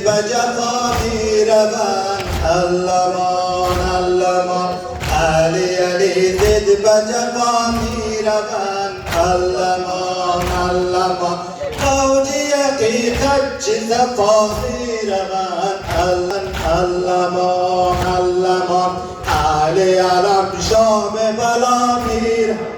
به جفا می روند علمان علمان علی علی ضد به جفا می روند علمان علمان موجی حقیقت چه صفا می روند علمان علمان علی علم شام بلا می روند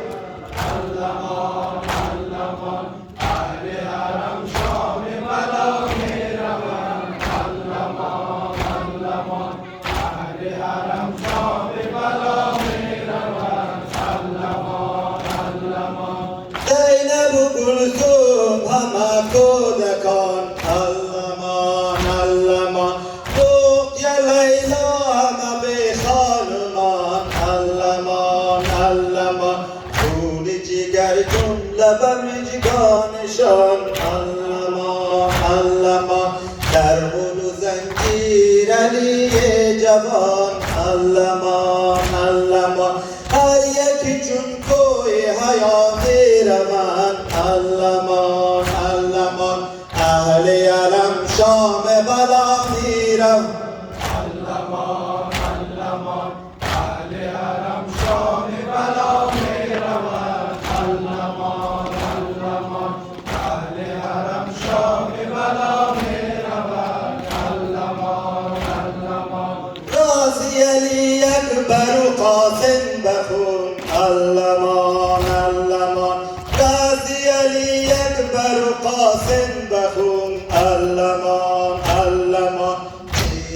کلثوم همه کودکان علمان علمان رقیه لیلا همه به خانمان علمان علمان خون جگر جمله به مژگانشان علمان علمان در غل و زنجیر علی جوان علمان علمان هر یکی چون کوی حیا می روند علمان علمان اهل علم شام بلا می روند علمان علمان اهل علم شام بلا می روند علمان علمان اهل علم شام بلا می روند علمان علمان رازی علی اکبر و قاسم بخون علمان علمان رازی علی اکبر و قاسم بخون علمان علمان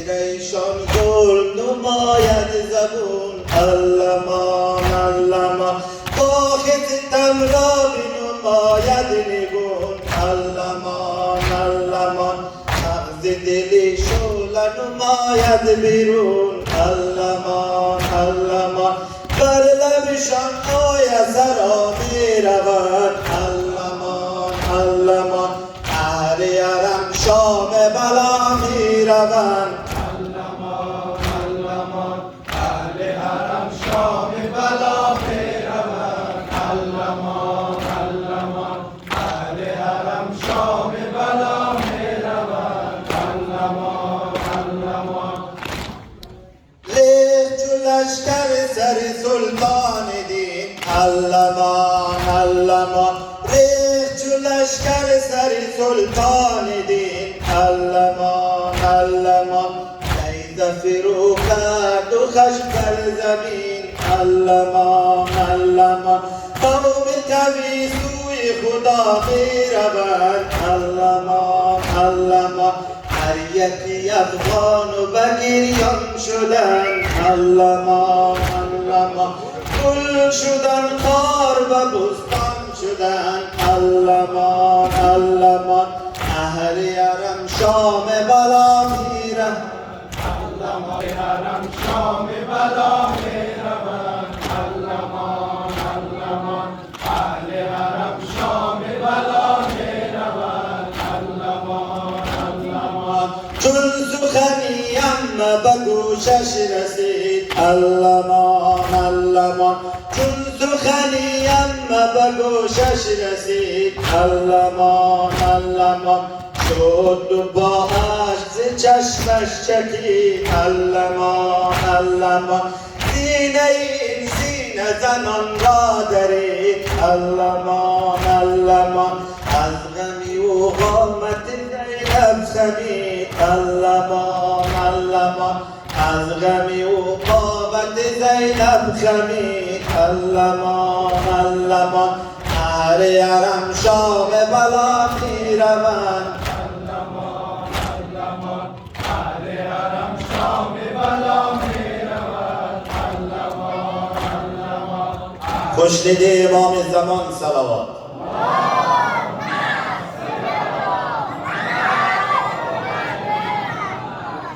ایشان گل نماید زبون علمان علمان باختم را بنماید نگون علمان علمان مغز دلی شعله نماید بیرون علمان علمان بر لبشان آی سرا می روند علمان علمان اهل حرم شام بلا می روند علمان علمان اهل حرم شام بلا می روند علمان علمان اهل حرم شام بلا می روند علمان علمان لیک چو لشکر سر سلطان دین علمان علمان ریخ چو لشکر سر سلطان دین علمان علمان نیزه فرو کرد و خشم بر زمین علمان علمان قوم قوی سوی خدا می روند علمان علمان هر یکی افغان و بگریان شدن علمان علمان گل شدن خار و بستان شدن علمان علمان اهل حرم شام بلا می روند علمان حرم شام بلا می روند علمان علمان اهل حرم شام بلا می روند علمان علمان چون سخنیم به گوشش رسید علمان علمان چون سخنیم به گوشش رسید علمان علمان شد و با عشق ز چشمش چکید علمان علمان سینه این سینه زنان را درید علمان علمان از غمی و قامت زینب خمید علمان علمان از غمی و قامت زینب خمید علمان علمان اهل حرم شام بلا می روند علمان علمان اهل حرم شام بلا می روند علمان علمان خوش دیده امام زمان صلوات